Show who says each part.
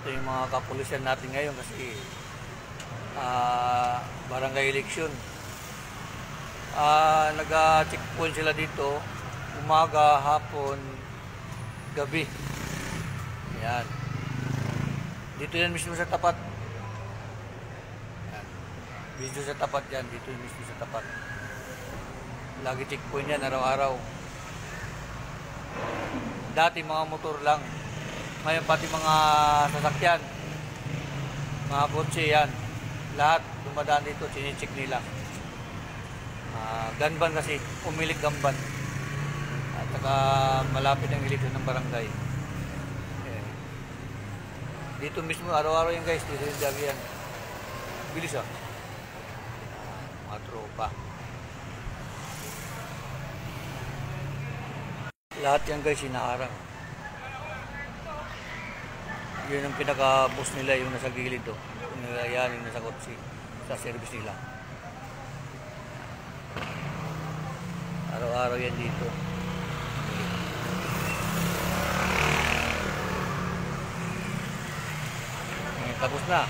Speaker 1: nandito yung mga kapulisan natin ngayon kasi barangay election. Nag-checkpoint sila dito umaga, hapon, gabi. Yan. Dito yan mismo sa tapat. Yan. Dito sa tapat yan. Dito yan mismo sa tapat. Lagi checkpoint yan araw-araw. Dati mga motor lang. Ngayon pati mga sasakyan. Mga kotse yan. Lahat dumadaan dito, chine-check nila. Ganban kasi, umilig Ganban. At saka malapit ang eleksyon ng barangay. Dito mismo, araw-araw yan guys, dito yung dagi yan. Bilis mga tropa. Lahat yan guys, inaarang. Yun ang pinaka-boss nila, yung nasa gilid to. Yan, yung nasa kotse, sa service nila. Araw-araw yan dito. Tapos na.